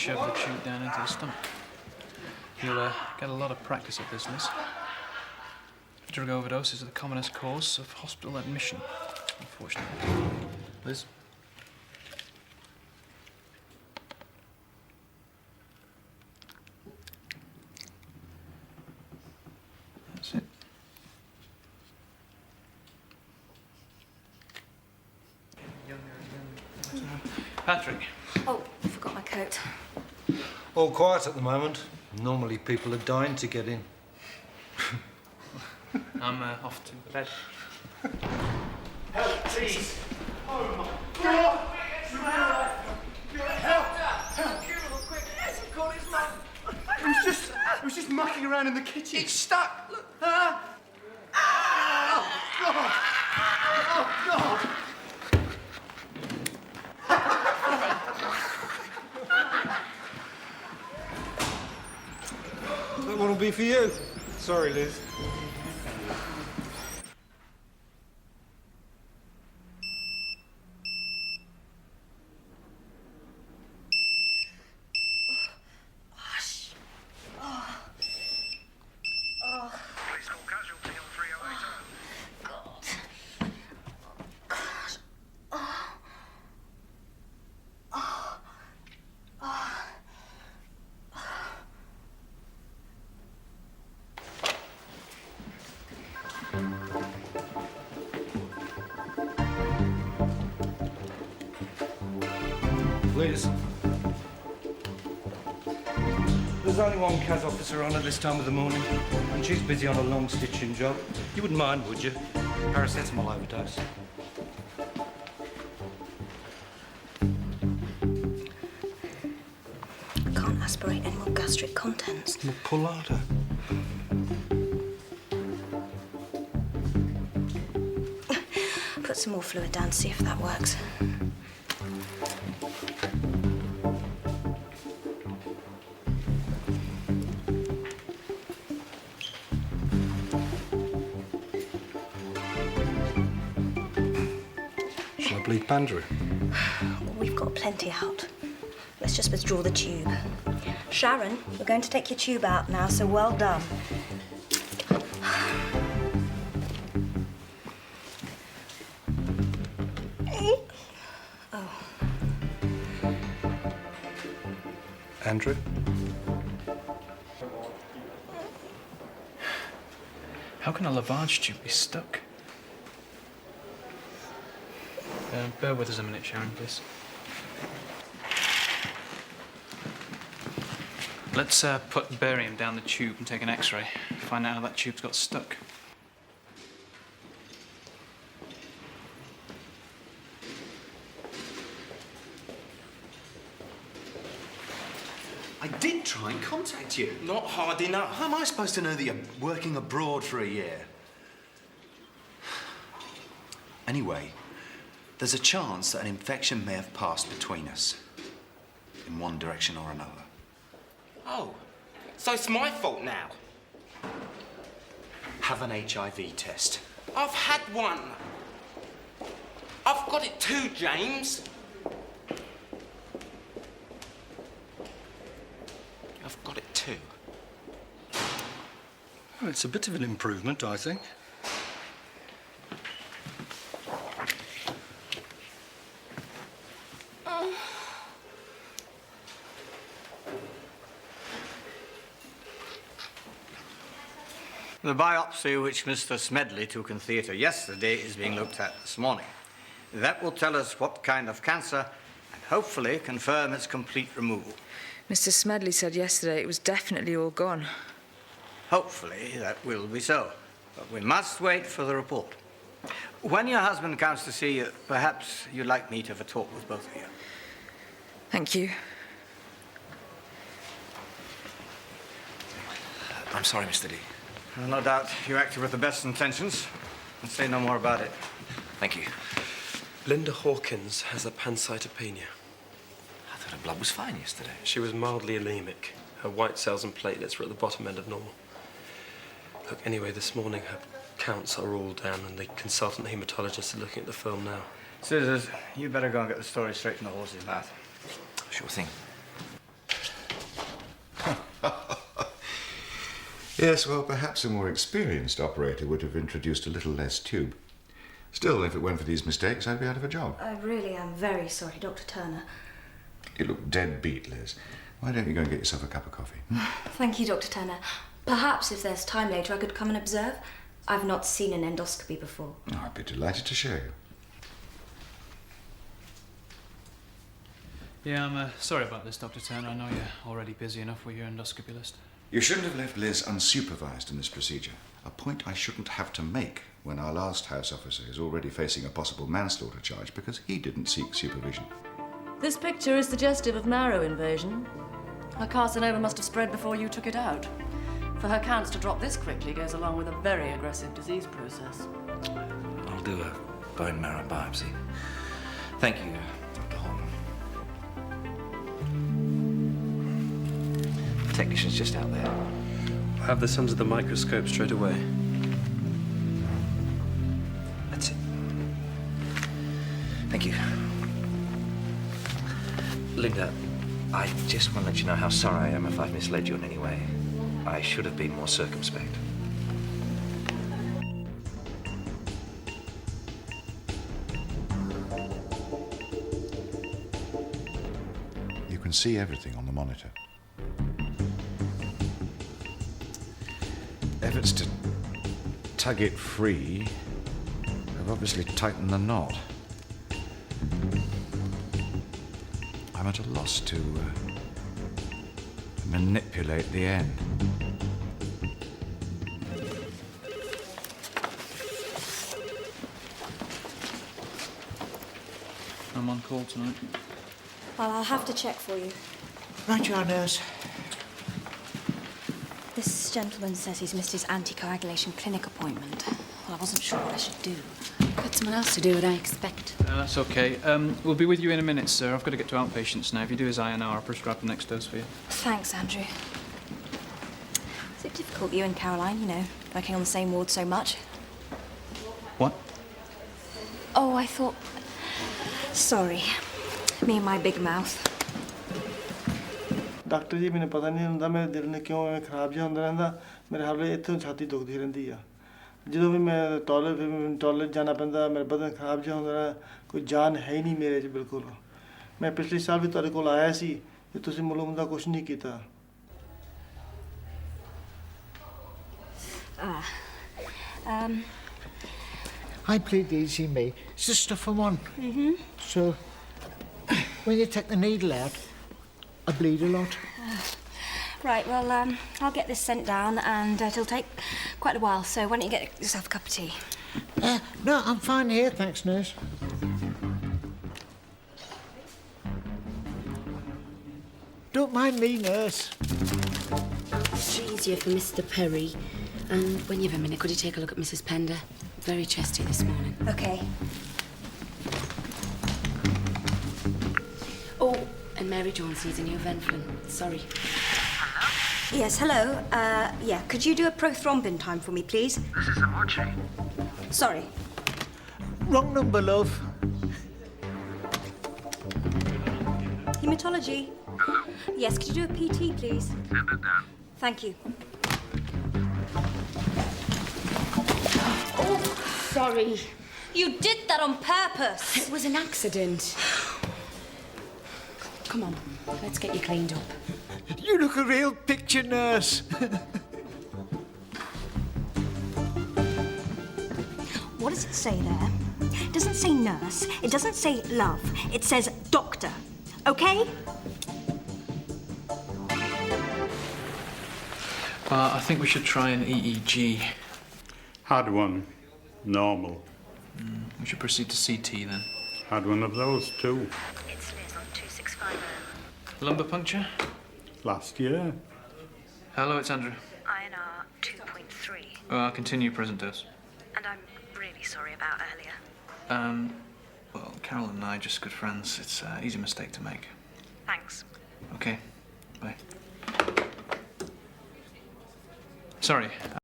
shove the tube down into the stomach. You'll get a lot of practice at this, Liz. Drug overdose is the commonest cause of hospital admission, unfortunately. Liz? That's it. Patrick. Oh, I forgot my coat. All quiet at the moment. Normally people are dying to get in. I'm off to bed. Help, please! Oh my God! Help! Help! Quick! Yes, of course, it's mum. It was just mucking around in the kitchen. It's stuck. Look. Oh God! Oh God! That one will be for you. Sorry, Liz. Liz. There's only one CAS officer on at this time of the morning, and she's busy on a long stitching job. You wouldn't mind, would you? Paracetamol overdose. I can't aspirate any more gastric contents. Well, pull harder. Put some more fluid down to see if that works. Shall I bleed Pandora? We've got plenty out. Let's just withdraw the tube. Sharon, we're going to take your tube out now, so well done. Oh. Andrew? How can a lavage tube be stuck? Bear with us a minute, Sharon, please. Let's put barium down the tube and take an X-ray. Find out how that tube's got stuck. I did try and contact you. Not hard enough. How am I supposed to know that you're working abroad for a year? Anyway, there's a chance that an infection may have passed between us, in one direction or another. Oh, so it's my fault now. Have an HIV test. I've had one. I've got it too, James. I've got it too. Well, it's a bit of an improvement, I think. The biopsy which Mr. Smedley took in theatre yesterday is being looked at this morning. That will tell us what kind of cancer and hopefully confirm its complete removal. Mr. Smedley said yesterday it was definitely all gone. Hopefully that will be so, but we must wait for the report. When your husband comes to see you, perhaps you'd like me to have a talk with both of you. Thank you. I'm sorry, Mr. D. Well, no doubt you acted with the best intentions. And say no more about it. Thank you. Linda Hawkins has a pancytopenia. I thought her blood was fine yesterday. She was mildly anemic. Her white cells and platelets were at the bottom end of normal. Look, anyway, this morning her counts are all down and the consultant haematologist are looking at the film now. Scissors, you better go and get the story straight from the horse's mouth. Sure thing. Yes, well, perhaps a more experienced operator would have introduced a little less tube. Still, if it weren't for these mistakes, I'd be out of a job. I really am very sorry, Dr. Turner. You look dead beat, Liz. Why don't you go and get yourself a cup of coffee? Thank you, Dr. Turner. Perhaps if there's time later I could come and observe. I've not seen an endoscopy before. Oh, I'd be delighted to show you. Yeah, I'm sorry about this, Dr. Turner. I know you're already busy enough with your endoscopy list. You shouldn't have left Liz unsupervised in this procedure. A point I shouldn't have to make when our last house officer is already facing a possible manslaughter charge because he didn't seek supervision. This picture is suggestive of marrow invasion. Her carcinoma must have spread before you took it out. For her counts to drop this quickly goes along with a very aggressive disease process. I'll do a bone marrow biopsy. Thank you, Dr. Holman. The technician's just out there. I'll have this under the microscope straight away. That's it. Thank you. Linda, I just want to let you know how sorry I am if I've misled you in any way. I should have been more circumspect. You can see everything on the monitor. Efforts to tug it free have obviously tightened the knot. I'm at a loss to manipulate the end. I'm on call tonight. Well, I'll have to check for you. Right you are, nurse. This gentleman says he's missed his anticoagulation clinic appointment. Well, I wasn't sure what I should do. Got someone else to do it, I expect. That's okay. We'll be with you in a minute, sir. I've got to get to outpatients now. If you do his INR, I'll prescribe the next dose for you. Thanks, Andrew. Is it difficult, you and Caroline, you know, working on the same ward so much? What? Oh, I thought... Sorry. Me and my big mouth. Doctor ji मैंने पता नहीं ਹੁੰਦਾ ਮੇਰੇ ਦਿਲ ਨੇ ਕਿਉਂ ਖਰਾਬ ਜਿਹਾ ਹੁੰਦਾ ਰਹਿੰਦਾ ਮੇਰੇ ਹਾਲੇ ਇੱਥੋਂ ਛਾਤੀ ਦੁਖਦੀ ਰਹਿੰਦੀ ਆ ਜਦੋਂ ਵੀ ਮੈਂ ਟਾਇਲਟ ਜਾਣਾ ਪੈਂਦਾ ਮੇਰਾ ਬਦਨ ਖਰਾਬ ਜਿਹਾ ਹੁੰਦਾ ਕੋਈ ਜਾਨ ਹੈ ਹੀ ਨਹੀਂ ਮੇਰੇ 'ਚ ਬਿਲਕੁਲ ਮੈਂ ਪਿਛਲੇ ਸਾਲ ਵੀ ਤੁਹਾਡੇ ਕੋਲ ਆਇਆ ਸੀ ਤੇ ਤੁਸੀਂ ਮਾਲੂਮ ਦਾ ਕੁਝ ਨਹੀਂ ਕੀਤਾ I plead easy, me. It's just stuff for one. So, when you take the needle out, I bleed a lot. Right, well, I'll get this sent down and it'll take quite a while, so why don't you get yourself a cup of tea? No, I'm fine here, thanks, nurse. Don't mind me, nurse. It's easier for Mr. Perry. And when you've a minute, could you take a look at Mrs. Pender? Very chesty this morning. Okay. Oh, and Mary Jones needs a new Venflin. Sorry. Yes, hello. Yeah, could you do a prothrombin time for me, please? This is Amoche. Sorry. Wrong number, love. Hematology. Yes, could you do a PT, please? Send it down. Thank you. Oh, sorry. You did that on purpose. It was an accident. Come on, let's get you cleaned up. You look a real picture, nurse. What does it say there? It doesn't say nurse. It doesn't say love. It says doctor. Okay? I think we should try an EEG. Had one. Normal. We should proceed to CT then. Had one of those too. It's Liz on 2650. Lumbar puncture? Last year. Hello, it's Andrew. INR 2.3. I'll continue present dose. And I'm really sorry about earlier. Well, Carol and I are just good friends. It's an easy mistake to make. Thanks. Okay, bye. Sorry.